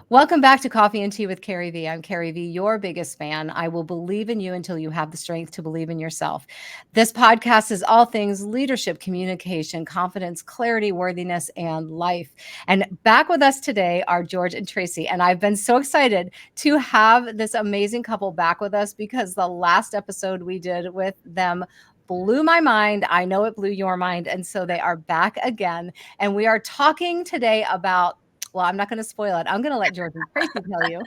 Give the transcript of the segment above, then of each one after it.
Welcome back to Coffee and Tea with CarrieVee. I'm CarrieVee, your biggest fan. I will believe in you until you have the strength to believe in yourself. This podcast is all things leadership, communication, confidence, clarity, worthiness, and life. And back with us today are George and Tracey. And I've been so excited to have this amazing couple back with us because the last episode we did with them blew my mind. I know it blew your mind. And so they are back again. And we are talking today about, well, I'm not going to spoil it. I'm going to let George and Tracey tell you.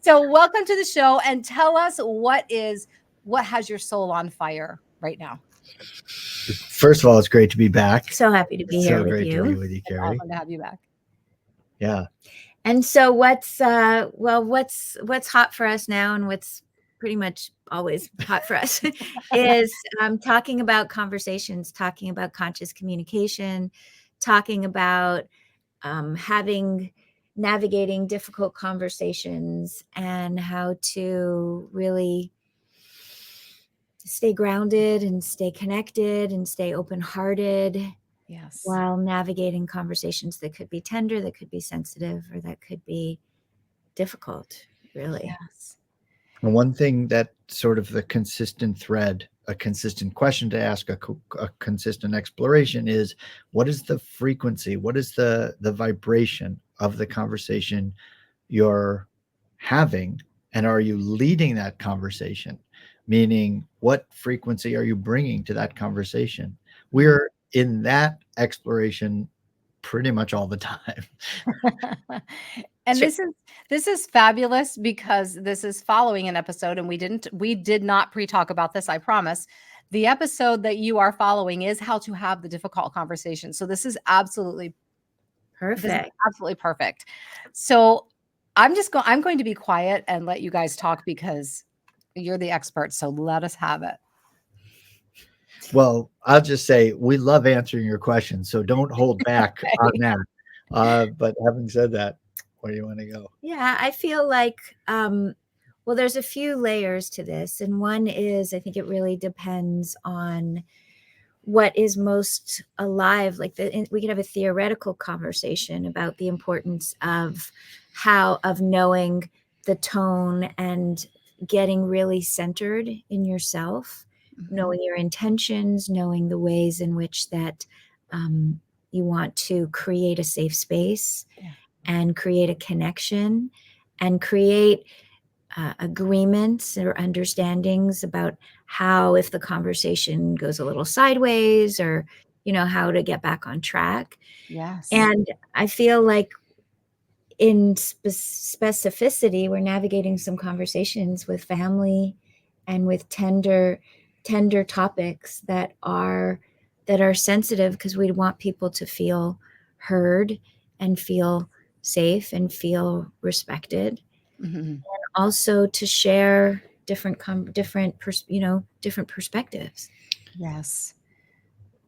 So welcome to the show and tell us what has your soul on fire right now? First of all, it's great to be back. So happy to be here with great you. to be with you, Carrie. Awesome to have you back. Yeah. And so what's hot for us now, and what's pretty much always hot for us is talking about conversations, talking about conscious communication, talking about navigating difficult conversations and how to really stay grounded and stay connected and stay open-hearted. Yes. While navigating conversations that could be tender, that could be sensitive, or that could be difficult, really. Yes. And one thing that sort of the consistent thread, a consistent question to ask, a consistent exploration is, what is the frequency? What is the vibration of the conversation you're having? And are you leading that conversation? Meaning, what frequency are you bringing to that conversation? We're in that exploration pretty much all the time. And this is fabulous because this is following an episode, and we did not pre-talk about this, I promise. The episode that you are following is how to have the difficult conversation. So this is absolutely perfect. Absolutely perfect. So I'm going to be quiet and let you guys talk because you're the experts. So let us have it. Well, I'll just say we love answering your questions, so don't hold back on that. But having said that, where do you want to go? Yeah, I feel like, well, there's a few layers to this. And one is, I think it really depends on what is most alive. Like we could have a theoretical conversation about the importance of knowing the tone and getting really centered in yourself. Knowing your intentions, knowing the ways in which that you want to create a safe space and create a connection and create agreements or understandings about how, if the conversation goes a little sideways, or, how to get back on track. Yes. And I feel like in specificity, we're navigating some conversations with family and with tender topics that are sensitive, because we want people to feel heard and feel safe and feel respected. And also to share different perspectives. Yes.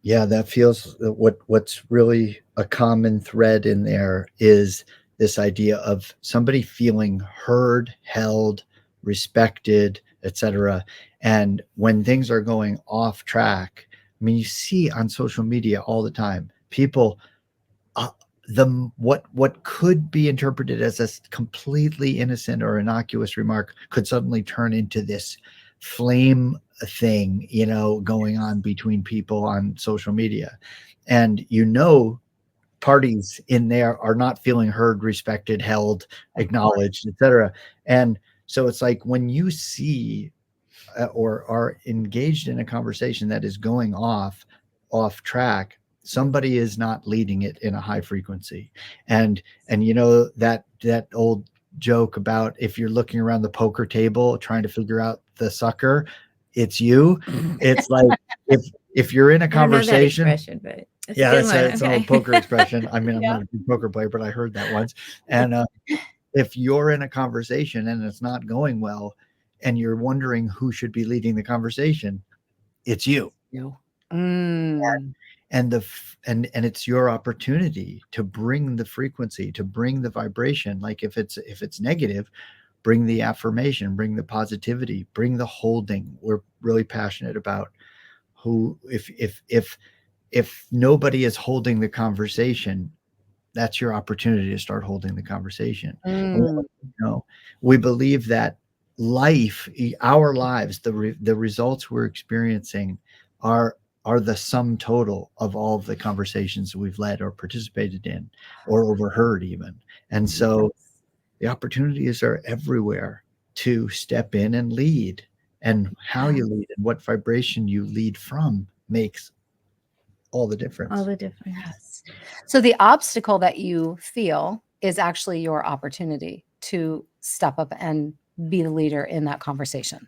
Yeah, that feels what's really a common thread in there is this idea of somebody feeling heard, held, respected, etc. And when things are going off track, I mean, you see on social media all the time, people, what could be interpreted as a completely innocent or innocuous remark could suddenly turn into this flame thing, going on between people on social media. And parties in there are not feeling heard, respected, held, acknowledged, etc. And so it's like when you see or are engaged in a conversation that is going off track, somebody is not leading it in a high frequency. And that old joke about, if you're looking around the poker table trying to figure out the sucker, it's you. It's like if you're in a conversation, I don't know that expression, but it's an old poker expression. I mean, I'm not a big poker player, but I heard that once. And if you're in a conversation and it's not going well, and you're wondering who should be leading the conversation, it's you. And it's your opportunity to bring the frequency, to bring the vibration. Like if it's negative, bring the affirmation, bring the positivity, bring the holding. We're really passionate about if nobody is holding the conversation, that's your opportunity to start holding the conversation. And Mm. we believe that our lives, the results we're experiencing are the sum total of all of the conversations we've led or participated in or overheard even. And so the opportunities are everywhere to step in and lead. And how you lead and what vibration you lead from makes all the difference. All the difference. Yes. So the obstacle that you feel is actually your opportunity to step up and be the leader in that conversation.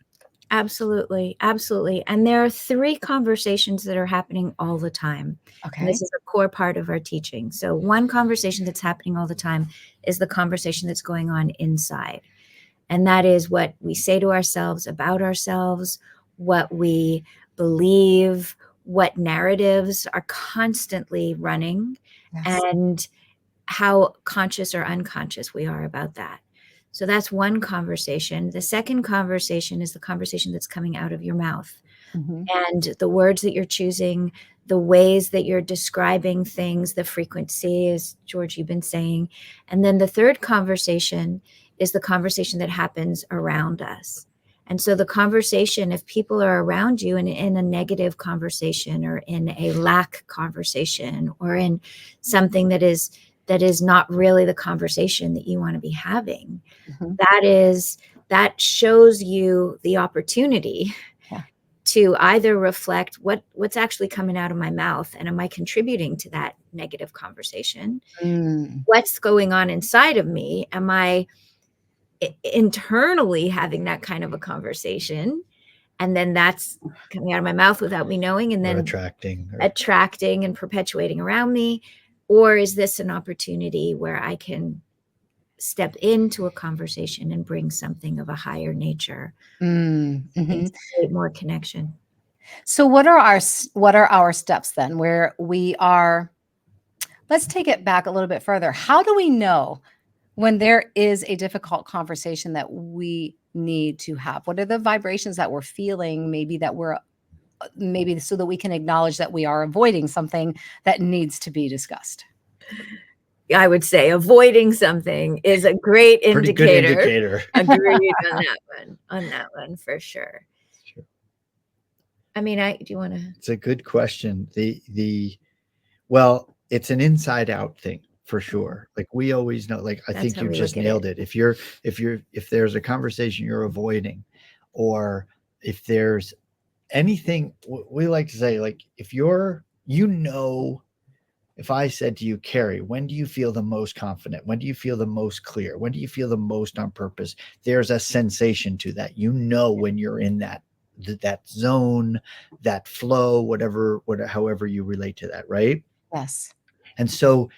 Absolutely. Absolutely. And there are 3 conversations that are happening all the time. And Okay. this is a core part of our teaching. So one conversation that's happening all the time is the conversation that's going on inside. And that is what we say to ourselves about ourselves, what we believe, what narratives are constantly running, Yes. and how conscious or unconscious we are about that. So that's one conversation. The second conversation is the conversation that's coming out of your mouth. Mhm. And the words that you're choosing, the ways that you're describing things, the frequency, as George, you've been saying. And then the third conversation is the conversation that happens around us. And so the conversation, if people are around you in a negative conversation or in a lack conversation or in something that is not really the conversation that you want to be having, Mhm. that shows you the opportunity to either reflect what's actually coming out of my mouth, and am I contributing to that negative conversation? Mm. What's going on inside of me? Am I internally having that kind of a conversation, and then that's coming out of my mouth without me knowing, and Or then attracting and perpetuating around me? Or is this an opportunity where I can step into a conversation and bring something of a higher nature Mm. Mhm. and create more connection? So what are our steps then where we are? Let's take it back a little bit further. How do we know when there is a difficult conversation that we need to have? What are the vibrations that we're feeling, maybe so that we can acknowledge that we are avoiding something that needs to be discussed? I would say avoiding something is a great pretty good indicator. indicator. Agreed on that one for sure. Sure. I mean, do you want to? It's a good question. Well, it's an inside out thing for sure. Like we always know, like I That's think how you we just look at nailed it. If there's a conversation you're avoiding, or if there's anything, we like to say, like if if I said to you, Carrie, when do you feel the most confident? When do you feel the most clear? When do you feel the most on purpose? There's a sensation to that. When you're in that zone, that flow, however you relate to that, right? Yes. And so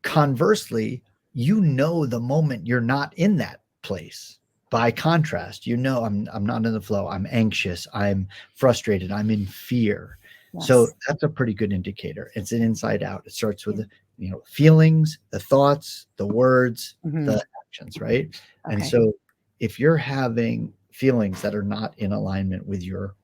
conversely, the moment you're not in that place. By contrast, I'm not in the flow. I'm anxious. I'm frustrated. I'm in fear. Yes. So that's a pretty good indicator. It's an inside out. It starts with the feelings, the thoughts, the words, the actions, right? And Okay. so if you're having feelings that are not in alignment with your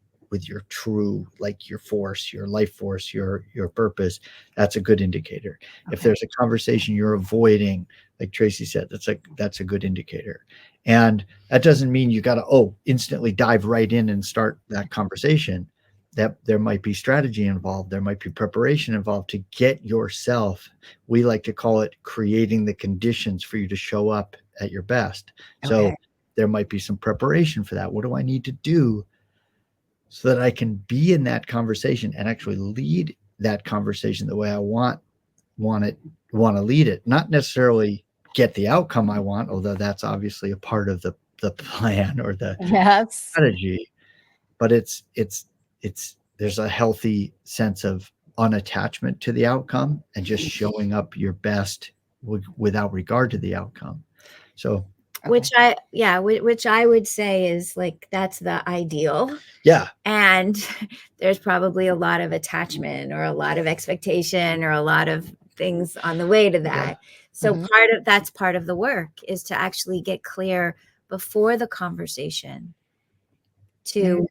true, like your force, your life force, your purpose, that's a good indicator. If Okay. there's a conversation you're avoiding, like Tracey said, that's a good indicator. And that doesn't mean you got to instantly dive right in and start that conversation. That there might be strategy involved, there might be preparation involved to get yourself, we like to call it, creating the conditions for you to show up at your best. So Okay. there might be some preparation for that. What do I need to do so that I can be in that conversation and actually lead that conversation the way I want to lead it? Not necessarily get the outcome I want, although that's obviously a part of the plan or the Yes. strategy. But it's there's a healthy sense of unattachment to the outcome and just showing up your best without regard to the outcome. So Which I would say is like, that's the ideal. Yeah. And there's probably a lot of attachment or a lot of expectation or a lot of things on the way to that. So that's part of the work, is to actually get clear before the conversation to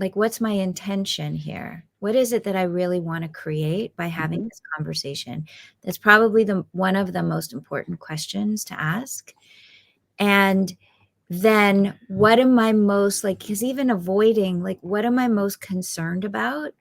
like, what's my intention here? What is it that I really want to create by having this conversation? That's probably one of the most important questions to ask. And then what am I most like, because even avoiding, like, what am I most concerned about?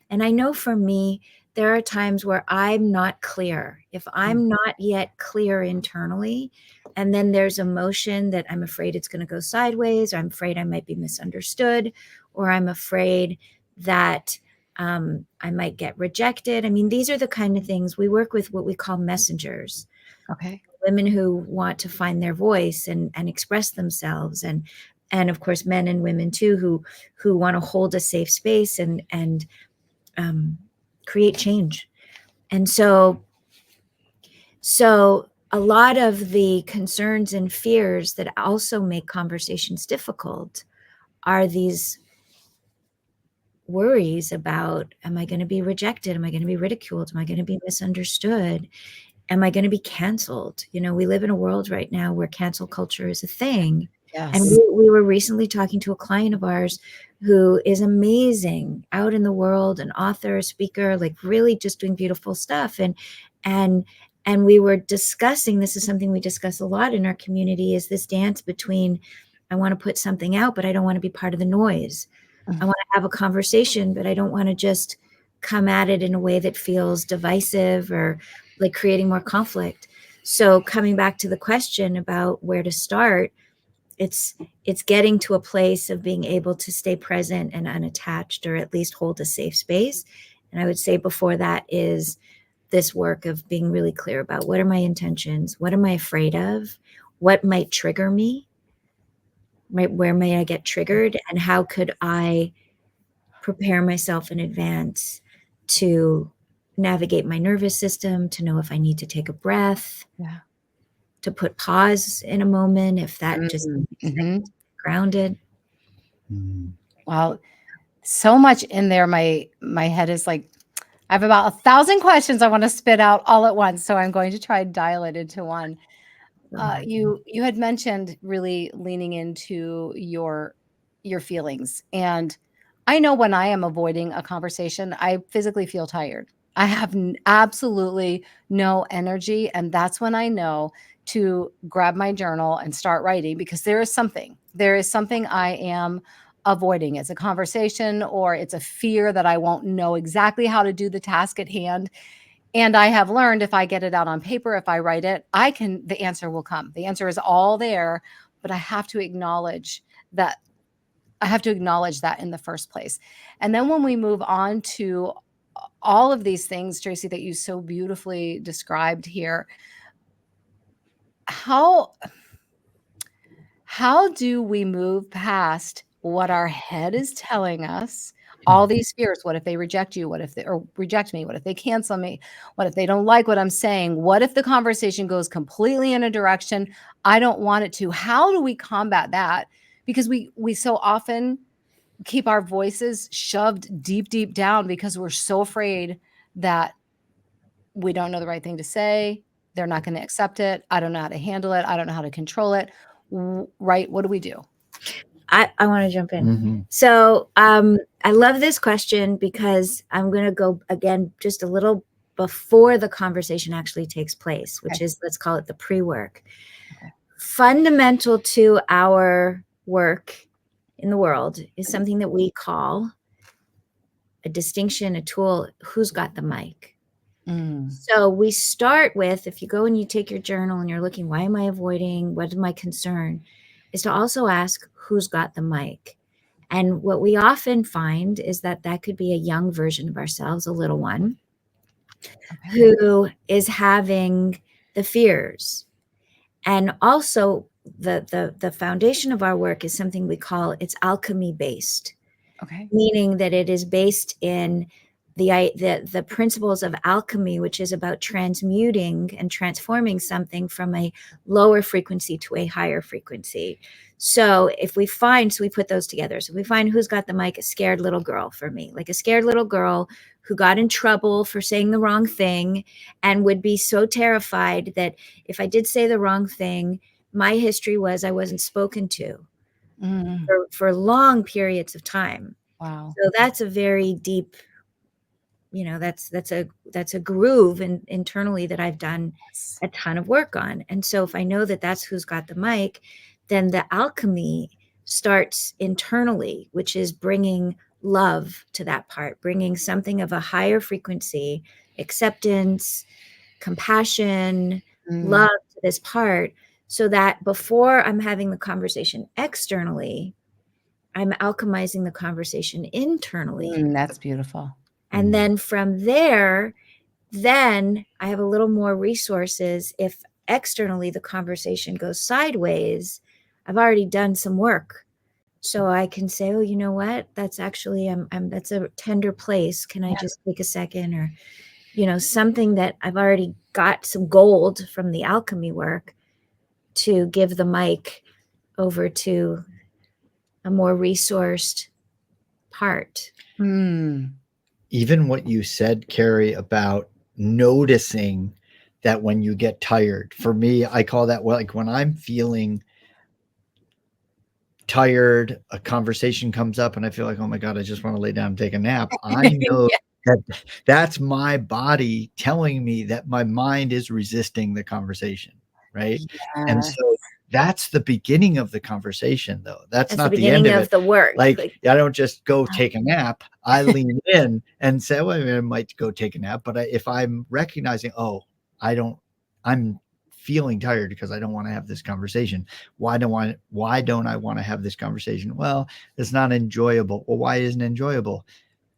And I know for me, there are times where I'm not clear. If I'm not yet clear internally, and then there's emotion that I'm afraid it's going to go sideways, or I'm afraid I might be misunderstood, or I'm afraid that I might get rejected. I mean, these are the kind of things we work with, what we call messengers. Okay. Women who want to find their voice and express themselves, and of course men and women too who want to hold a safe space and create change. And so a lot of the concerns and fears that also make conversations difficult are these worries about, am I going to be rejected? Am I going to be ridiculed? Am I going to be misunderstood? Am I going to be canceled? You know, we live in a world right now where cancel culture is a thing. Yes. And we were recently talking to a client of ours who is amazing, out in the world, an author, a speaker, like really just doing beautiful stuff. And we were discussing, this is something we discuss a lot in our community, is this dance between, I want to put something out, but I don't want to be part of the noise. I want to have a conversation, but I don't want to just come at it in a way that feels divisive or like creating more conflict. So coming back to the question about where to start, it's getting to a place of being able to stay present and unattached, or at least hold a safe space. And I would say before that is this work of being really clear about, what are my intentions? What am I afraid of? What might trigger me? Right? Where may I get triggered? And how could I prepare myself in advance to navigate my nervous system, to know if I need to take a breath, to put pause in a moment, if that just grounded. Wow. So much in there. My head is like, I have about 1,000 questions I want to spit out all at once. So I'm going to try and dial it into one. You had mentioned really leaning into your feelings. And I know when I am avoiding a conversation, I physically feel tired. I have absolutely no energy. And that's when I know to grab my journal and start writing, because there is something I am avoiding. It's a conversation, or it's a fear that I won't know exactly how to do the task at hand. And I have learned, if I get it out on paper, if I write it, the answer will come. The answer is all there, but I have to acknowledge that. In the first place. And then when we move on to all of these things, Tracey, that you so beautifully described here, how do we move past what our head is telling us? All these fears. What if they reject you? What if they or reject me? What if they cancel me? What if they don't like what I'm saying? What if the conversation goes completely in a direction I don't want it to? How do we combat that? Because we so often keep our voices shoved deep down because we're so afraid that we don't know the right thing to say. They're not going to accept it. I don't know how to handle it. I don't know how to control it. Right? What do we do? I want to jump in. So I love this question, because I'm going to go again just a little before the conversation actually takes place, which is, let's call it the pre-work. Fundamental to our work in the world is something that we call a distinction, a tool, who's got the mic. So we start with, if you go and you take your journal and you're looking, why am I avoiding? What is my concern? Is to also ask, who's got the mic? And what we often find is that could be a young version of ourselves, a little one, who is having the fears. And also the foundation of our work is something we call, it's alchemy based. Meaning that it is based in the principles of alchemy, which is about transmuting and transforming something from a lower frequency to a higher frequency. So if we put those together. So we find, who's got the mic? A scared little girl, for me, like a scared little girl who got in trouble for saying the wrong thing and would be so terrified that if I did say the wrong thing, my history was I wasn't spoken to for long periods of time. Wow. So that's a very deep, that's a groove internally that I've done a ton of work on. And so if I know that that's who's got the mic, then the alchemy starts internally, which is bringing love to that part, bringing something of a higher frequency, acceptance, compassion, love to this part, so that before I'm having the conversation externally, I'm alchemizing the conversation internally. That's beautiful. And then from there, then I have a little more resources. If externally the conversation goes sideways, I've already done some work. So I can say, oh, you know what? That's actually, that's a tender place. Can I just take a second? Or, something that I've already got some gold from the alchemy work to give the mic over to a more resourced part. Even what you said, Carrie, about noticing that when you get tired, for me, I call that, like, when I'm feeling tired, a conversation comes up and I feel like, oh my God, I just want to lay down and take a nap. I know that that's my body telling me that my mind is resisting the conversation. Right. And so that's the beginning of the conversation, though. That's not the end of it. The work. Like, I don't just go take a nap. I lean in and say, well, I might go take a nap. But if I'm recognizing, oh, I'm feeling tired because I don't want to have this conversation. Why don't I want to have this conversation? Well, it's not enjoyable. Well, why isn't it enjoyable?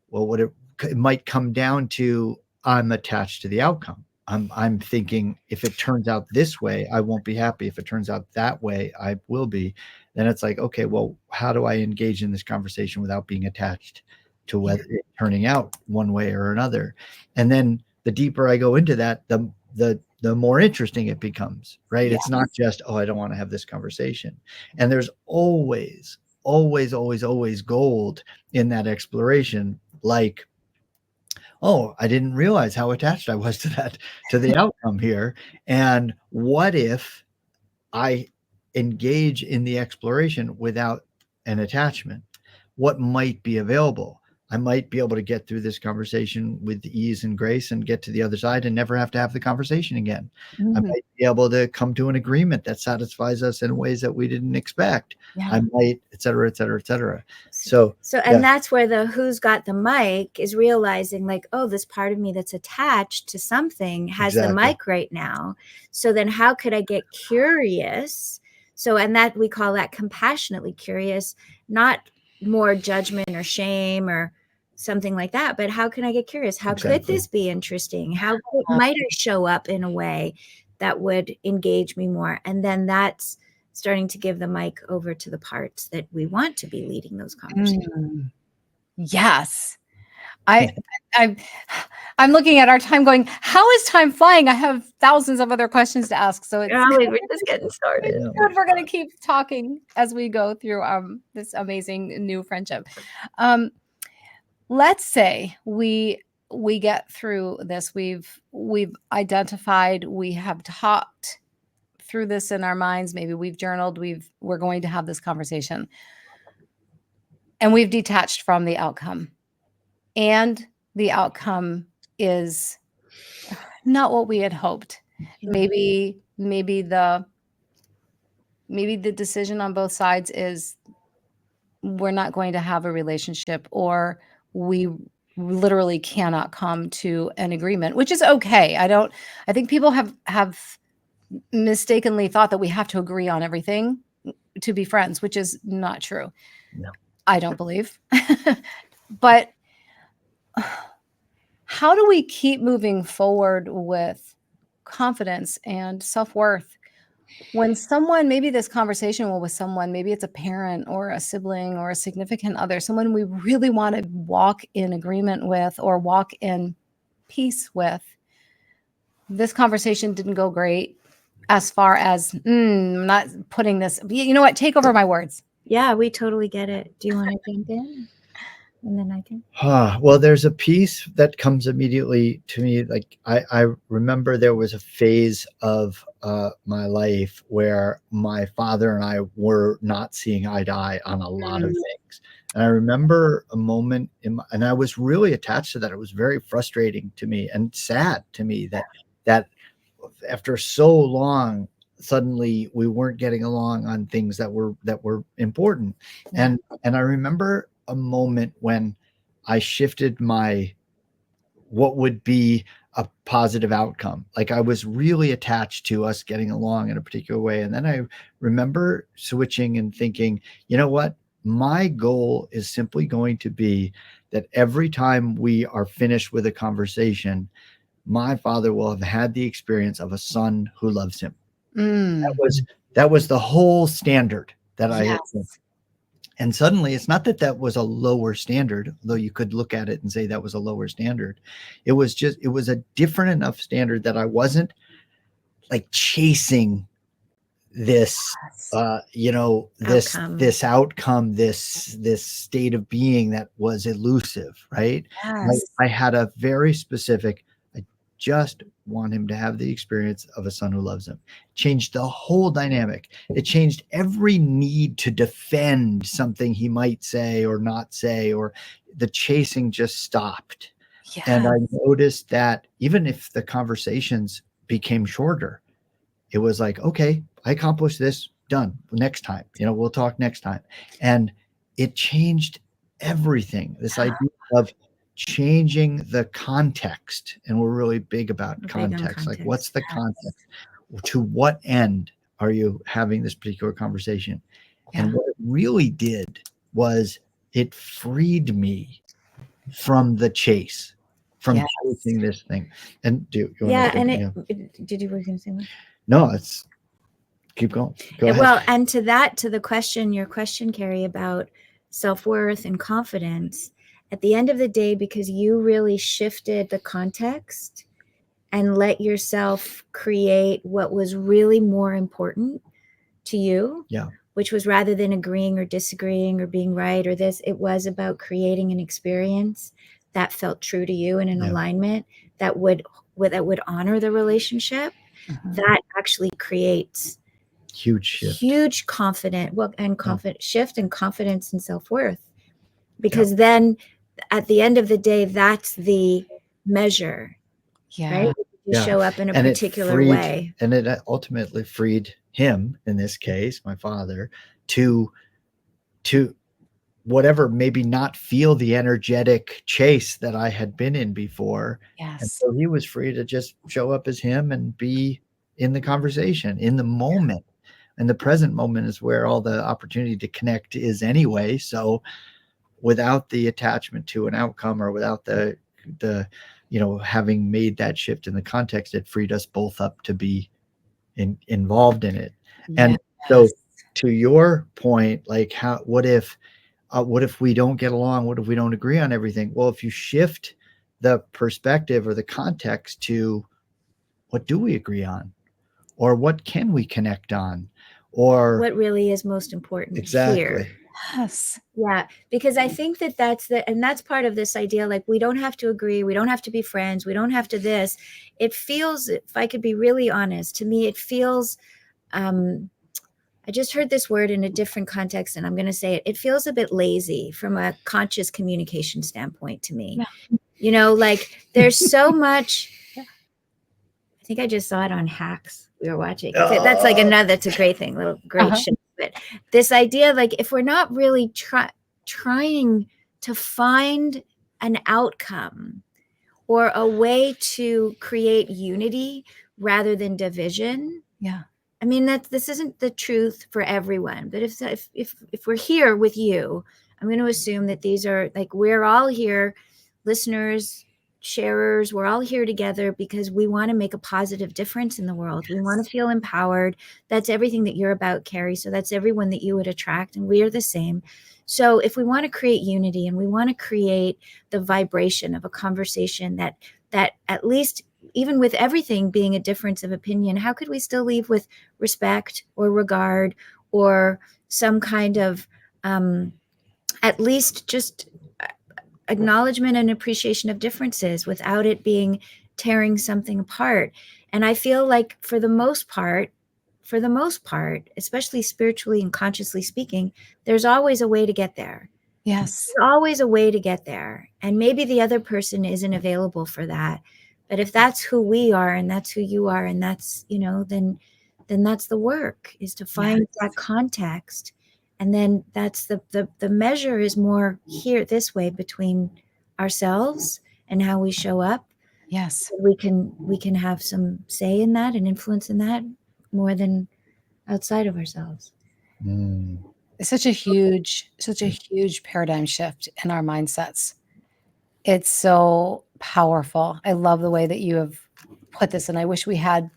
Well, it might come down to, I'm attached to the outcome. I'm thinking, if it turns out this way, I won't be happy. If it turns out that way, I will be. Then it's like, okay, well, how do I engage in this conversation without being attached to whether it's turning out one way or another? And then the deeper I go into that, the more interesting it becomes, right? It's not just, oh, I don't want to have this conversation. And there's always gold in that exploration. Like, oh, I didn't realize how attached I was to the outcome here. And what if I engage in the exploration without an attachment? What might be available? I might be able to get through this conversation with ease and grace and get to the other side and never have to have the conversation again. I might be able to come to an agreement that satisfies us in ways that we didn't expect. I might, et cetera, et cetera, et cetera. So, and that's where the who's got the mic is realizing, like, oh, this part of me that's attached to something has the mic right now. So then how could I get curious? So, and that we call that compassionately curious, not more judgment or shame or something like that, but how can I get curious? How could this be interesting? How might I show up in a way that would engage me more? And then that's starting to give the mic over to the parts that we want to be leading those conversations. Yes. I'm looking at our time going, how is time flying? I have thousands of other questions to ask. So it's we're just getting started. We're going to keep talking as we go through this amazing new friendship. Let's say we get through this. We've identified, we have talked through this in our minds. Maybe we've journaled, we're going to have this conversation. And we've detached from the outcome. And the outcome is not what we had hoped. Maybe the decision on both sides is we're not going to have a relationship, or we literally cannot come to an agreement, which is okay. I think people have mistakenly thought that we have to agree on everything to be friends, which is not true. No. I don't believe. But how do we keep moving forward with confidence and self-worth when someone, maybe this conversation with someone, maybe it's a parent or a sibling or a significant other, someone we really want to walk in agreement with or walk in peace with, this conversation didn't go great as far as I'm not putting this, you know what, take over my words. Yeah, we totally get it. Do you want to jump in? And then I can. Well, there's a piece that comes immediately to me. Like, I remember there was a phase of my life where my father and I were not seeing eye to eye on a lot of things. And I remember a moment and I was really attached to that. It was very frustrating to me and sad to me that after so long, suddenly we weren't getting along on things that were important. Yeah. And I remember a moment when I shifted what would be a positive outcome. Like I was really attached to us getting along in a particular way. And then I remember switching and thinking, you know what? My goal is simply going to be that every time we are finished with a conversation, my father will have had the experience of a son who loves him. Mm. That was the whole standard that I had. Yes. And suddenly it's not that was a lower standard, though you could look at it and say that was a lower standard. It was a different enough standard that I wasn't like chasing this, Outcome. this outcome, this state of being that was elusive, right? Yes. I had a very specific, I just want him to have the experience of a son who loves him. Changed the whole dynamic. It changed every need to defend something he might say or not say, or the chasing just stopped. Yes. And I noticed that even if the conversations became shorter, it was like, okay, I accomplished this, done. Next time, we'll talk next time. And it changed everything. This idea of changing the context. And we're really big about context. Like, what's the context? To what end are you having this particular conversation? Yeah. And what it really did was it freed me from the chase, from chasing this thing. And did you were going to say one? No, it's keep going. Go ahead. Well, and to your question, Carrie, about self-worth and confidence, at the end of the day, because you really shifted the context and let yourself create what was really more important to you, which was, rather than agreeing or disagreeing or being right or this, it was about creating an experience that felt true to you and in alignment that would honor the relationship. That actually creates huge confident shift and confidence and self-worth, because then at the end of the day, that's the measure, right? You show up in a particular way, and it ultimately freed him, in this case my father, to whatever, maybe not feel the energetic chase that I had been in before. Yes. And so he was free to just show up as him and be in the conversation, in the moment. And the present moment is where all the opportunity to connect is anyway. So without the attachment to an outcome, or without the having made that shift in the context, it freed us both up to be involved in it. And so to your point, like what if we don't get along? What if we don't agree on everything? Well, if you shift the perspective or the context to what do we agree on, or what can we connect on, or what really is most important here. Yes. Yeah, because I think that's part of this idea. Like, we don't have to agree. We don't have to be friends. We don't have to this. It feels, if I could be really honest, to me, it feels, I just heard this word in a different context, and I'm going to say it. It feels a bit lazy from a conscious communication standpoint to me. Yeah. Like, there's so much. I think I just saw it on Hacks. We were watching. That's like that's a great thing, great show. But this idea, like, if we're not really trying to find an outcome or a way to create unity rather than division. Yeah. I mean, this isn't the truth for everyone, but if we're here with you, I'm going to assume that these are, like, we're all here, listeners, sharers, we're all here together because we want to make a positive difference in the world. We want to feel empowered. That's everything that you're about, Carrie. So that's everyone that you would attract, and we are the same. So if we want to create unity and we want to create the vibration of a conversation that at least, even with everything being a difference of opinion, how could we still leave with respect or regard or some kind of at least just acknowledgement and appreciation of differences without it being tearing something apart? And I feel like for the most part, especially spiritually and consciously speaking, there's always a way to get there. Yes. There's always a way to get there. And maybe the other person isn't available for that. But if that's who we are and that's who you are, and that's, then that's the work, is to find that context. And then that's the measure is more here this way between ourselves and how we show up. Yes. We can have some say in that and influence in that more than outside of ourselves. It's such a huge paradigm shift in our mindsets. It's so powerful. I love the way that you have put this, and I wish we had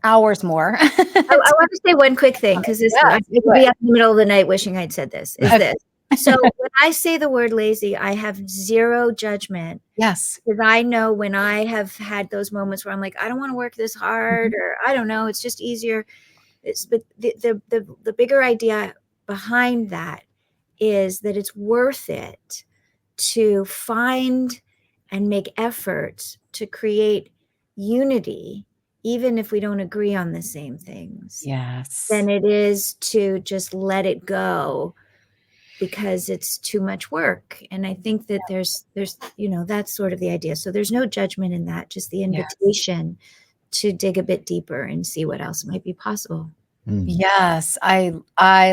hours more. I want to say one quick thing, because I could be up in the middle of the night wishing I'd said this. So when I say the word lazy, I have zero judgment. Yes. Because I know when I have had those moments where I'm like, I don't want to work this hard, or I don't know, it's just easier. But the bigger idea behind that is that it's worth it to find and make efforts to create unity, even if we don't agree on the same things. Yes. Than it is to just let it go because it's too much work. And I think that there's that's sort of the idea. So there's no judgment in that, just the invitation to dig a bit deeper and see what else might be possible. Yes, I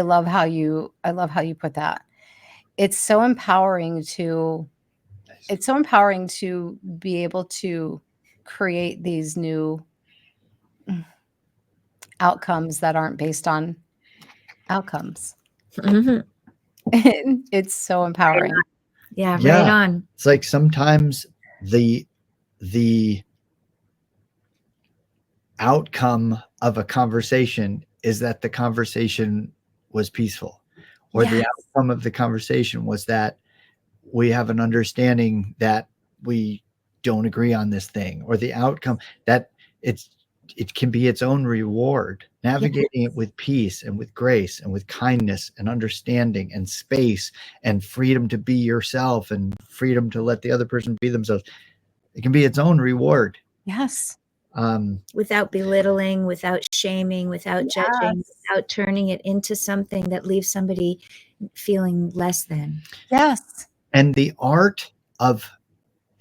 love how you put that. It's so empowering to be able to create these new outcomes that aren't based on outcomes. It's so empowering. Yeah, right on. It's like sometimes the outcome of a conversation is that the conversation was peaceful, or the outcome of the conversation was that we have an understanding that we don't agree on this thing, or the outcome that it can be its own reward. Navigating it with peace and with grace and with kindness and understanding and space and freedom to be yourself and freedom to let the other person be themselves. It can be its own reward. Yes. Without belittling, without shaming, without judging, without turning it into something that leaves somebody feeling less than. Yes. And the art of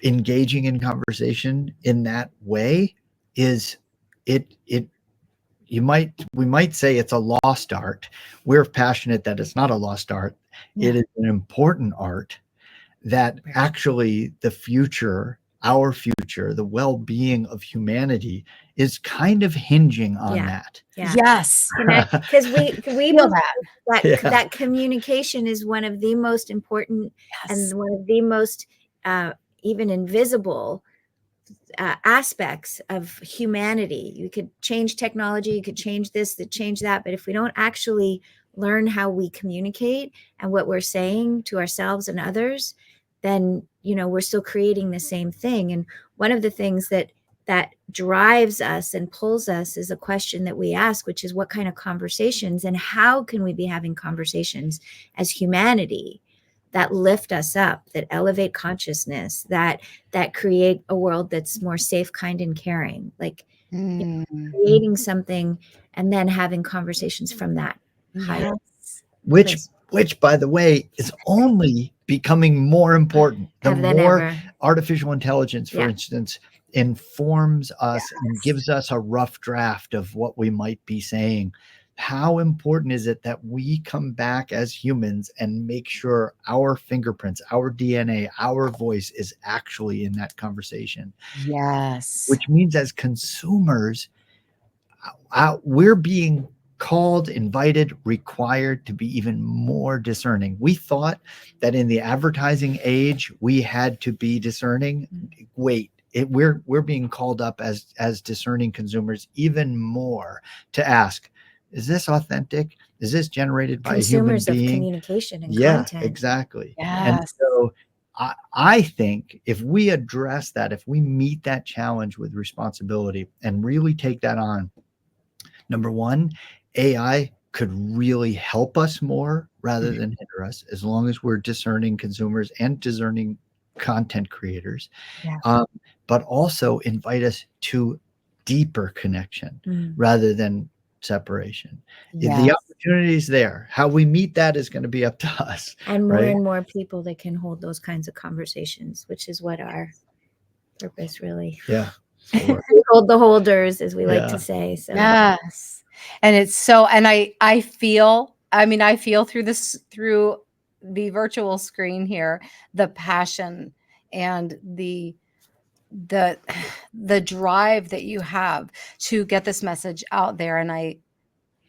engaging in conversation in that way is we might say it's a lost art. We're passionate that it's not a lost art. It is an important art that actually the future, our future, the well-being of humanity is kind of hinging on that. Yes. Because we feel that communication is one of the most important and one of the most even invisible aspects of humanity. You could change technology, you could change this, change that, but if we don't actually learn how we communicate and what we're saying to ourselves and others, then we're still creating the same thing. And one of the things that drives us and pulls us is a question that we ask, which is what kind of conversations and how can we be having conversations as humanity that lift us up, that elevate consciousness, that create a world that's more safe, kind, and caring, like creating something and then having conversations from that higher place. Which by the way is only becoming more important the more artificial intelligence, for instance, informs us and gives us a rough draft of what we might be saying. How important is it that we come back as humans and make sure our fingerprints, our DNA, our voice is actually in that conversation? Yes. Which means as consumers, we're being called, invited, required to be even more discerning. We thought that in the advertising age, we had to be discerning. Wait, we're being called up as discerning consumers even more to ask, is this authentic? Is this generated by consumers a human being? Of communication and content. Exactly. Yes. And so I think if we address that, if we meet that challenge with responsibility and really take that on, number one, AI could really help us more rather than hinder us, as long as we're discerning consumers and discerning content creators, but also invite us to deeper connection rather than separation. The Yes. opportunity is there. How we meet that is going to be up to us. And more right? and more people that can hold those kinds of conversations, which is what our purpose really. Yeah. Sure. We hold the holders, as we like Yeah. to say. So Yes. And it's so, and I feel, I mean, I feel through this, through the virtual screen here, the passion and the drive that you have to get this message out there. And I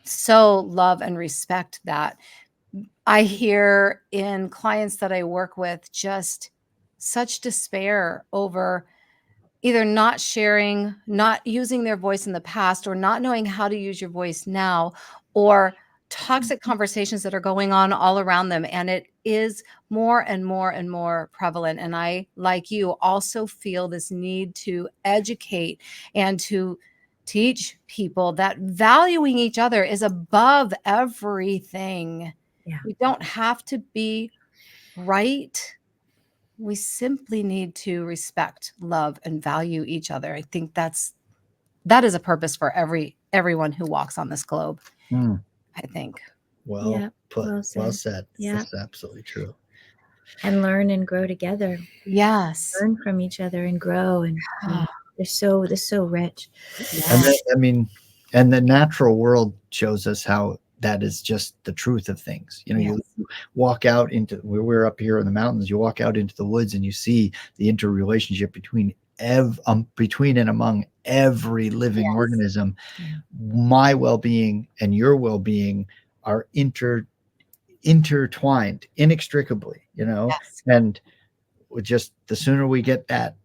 so love and respect that. I hear in clients that I work with just such despair over either not sharing, not using their voice in the past, or not knowing how to use your voice now, or toxic conversations that are going on all around them. And it is more and more and more prevalent. And I, like you, also feel this need to educate and to teach people that valuing each other is above everything. Yeah. We don't have to be right. We simply need to respect, love, and value each other. I think that is a purpose for everyone who walks on this globe. Mm. I think. Well Yeah, put. well Well said. said. Yeah. That's absolutely true. And learn and grow together. Yes. Learn from each other and grow. And they're so rich. And Yeah. I mean, and the natural world shows us how that is just the truth of things. You know, Yes. you walk out into where we're up here in the mountains, you walk out into the woods and you see the interrelationship between between and among every living Yes. organism. Yeah. My well-being and your well-being are intertwined inextricably, you know. Yes. And just the sooner we get that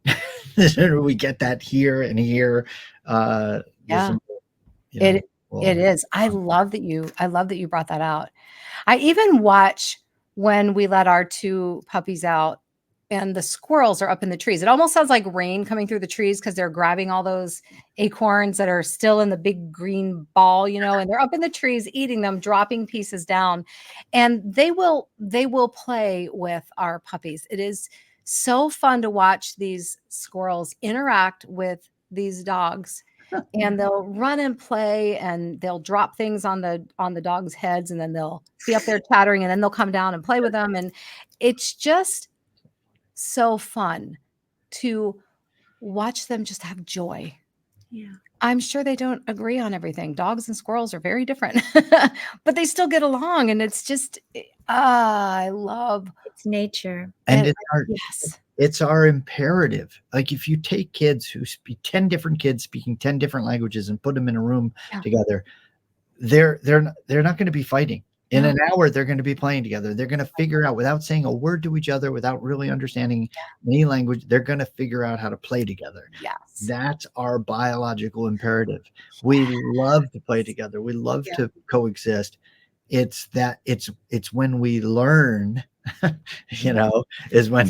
the sooner we get that here and here, the Yeah. sooner, you know, It is. I love that you brought that out. I even watch when we let our 2 puppies out and the squirrels are up in the trees. It almost sounds like rain coming through the trees because they're grabbing all those acorns that are still in the big green ball, you know, and they're up in the trees eating them, dropping pieces down. And they will play with our puppies. It is so fun to watch these squirrels interact with these dogs. And they'll run and play and they'll drop things on the dogs' heads, and then they'll be up there chattering, and then they'll come down and play with them. And it's just so fun to watch them just have joy. Yeah. I'm sure they don't agree on everything. Dogs and squirrels are very different, but they still get along. And it's just, I love It's nature. and it. Yes. It's our imperative. Like if you take kids who speak 10 different kids speaking 10 different languages and put them in a room together, they're not going to be fighting. In an hour, they're going to be playing together. They're going to figure out, without saying a word to each other, without really understanding any language, they're going to figure out how to play together. Yes. That's our biological imperative. We love to play together. We love to coexist. It's when we learn, you know, is when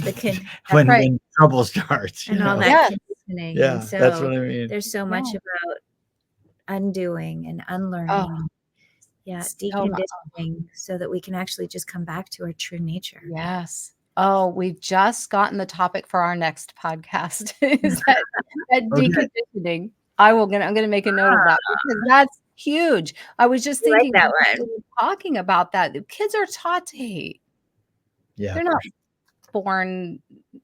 when trouble starts. And all that conditioning. Yeah, and so that's what I mean. There's so much about undoing and unlearning. Oh, deconditioning so that we can actually just come back to our true nature. Yes. Oh, we've just gotten the topic for our next podcast. Is that deconditioning? I'm going to make a note of that because that's huge. I was just thinking that one. Talking about that. Kids are taught to hate. Yeah. They're not born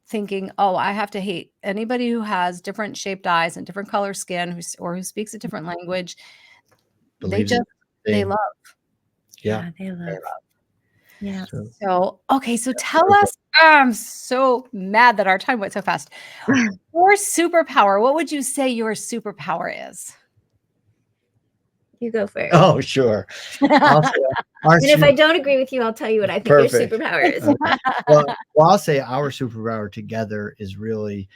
thinking, oh, I have to hate anybody who has different shaped eyes and different color skin or who speaks a different language. They love. Yeah. They love. Yeah. So, okay. So tell us, I'm so mad that our time went so fast. Your superpower, what would you say your superpower is? You go first. Oh, sure. And if I don't agree with you, I'll tell you what I think your superpower is. Well, I'll say our superpower together is really,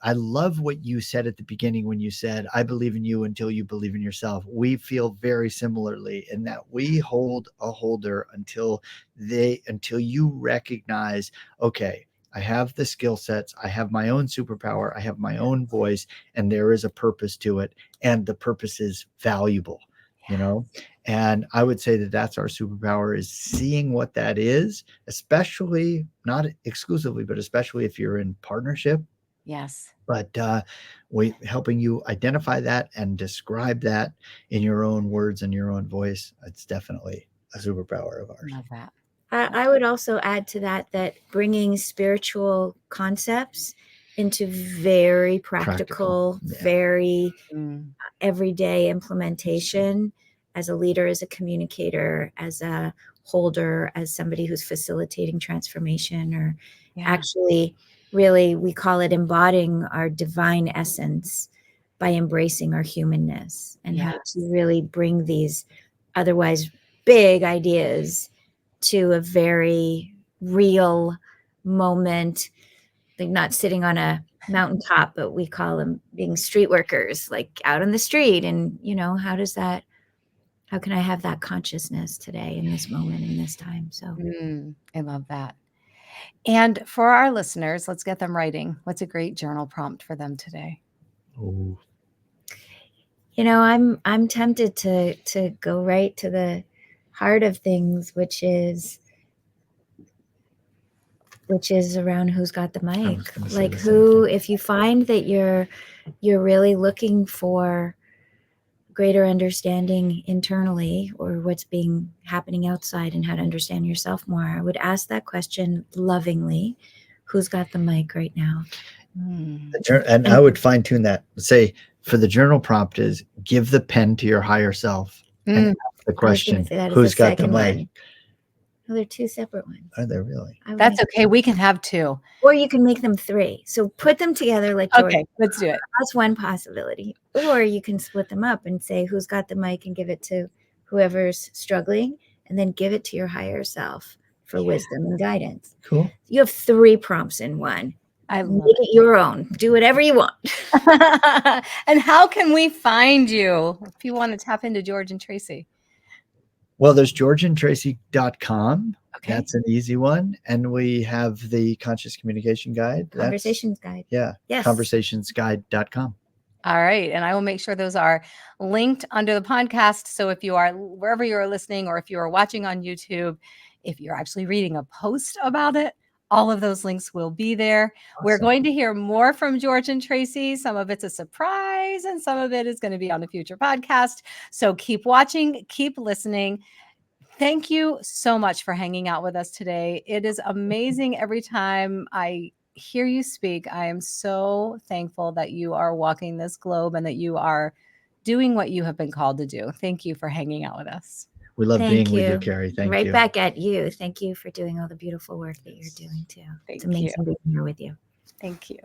I love what you said at the beginning when you said, I believe in you until you believe in yourself. We feel very similarly in that we hold a holder until you recognize, okay, I have the skill sets, I have my own superpower, I have my own voice, and there is a purpose to it. And the purpose is valuable, you know? And I would say that that's our superpower, is seeing what that is, especially, not exclusively, but especially if you're in partnership Yes. But we helping you identify that and describe that in your own words and your own voice. It's definitely a superpower of ours. Love that. I would also add to that bringing spiritual concepts into very practical, yeah. very Mm. everyday implementation as a leader, as a communicator, as a holder, as somebody who's facilitating transformation, or actually really, we call it embodying our divine essence by embracing our humanness, and how to really bring these otherwise big ideas to a very real moment, like not sitting on a mountaintop, but we call them being street workers, like out on the street. And, how can I have that consciousness today in this moment, in this time? So I love that. And for our listeners, let's get them writing. What's a great journal prompt for them today? Ooh. I'm tempted to go right to the heart of things, which is around who's got the mic. Like, who, if you find that you're really looking for greater understanding internally, or what's happening outside, and how to understand yourself more, I would ask that question lovingly: who's got the mic right now? And I would fine tune that. Say, for the journal prompt is, give the pen to your higher self and ask the question, who's got the mic? Well, they're two separate ones. Are they really? That's okay. We can have two. Or you can make them three. So put them together like George. Okay, let's do it. That's one possibility. Or you can split them up and say, who's got the mic, and give it to whoever's struggling, and then give it to your higher self for wisdom and guidance. Cool. You have 3 prompts in one. I love Make it your own. Do whatever you want. And how can we find you if you want to tap into George and Tracey? Well, there's georgeandtracy.com. Okay. That's an easy one. And we have the Conscious Communication Guide. Conversations Guide. Yeah. Yes. Conversationsguide.com. All right. And I will make sure those are linked under the podcast. So if you are wherever you are listening, or if you are watching on YouTube, if you're actually reading a post about it, all of those links will be there. Awesome. We're going to hear more from George and Tracey. Some of it's a surprise, and some of it is going to be on a future podcast. So keep watching, keep listening. Thank you so much for hanging out with us today. It is amazing every time I hear you speak. I am so thankful that you are walking this globe and that you are doing what you have been called to do. Thank you for hanging out with us. We love being with you, Carrie. Thank you. Right back at you. Thank you for doing all the beautiful work that you're doing too. It's amazing being here with you. Thank you.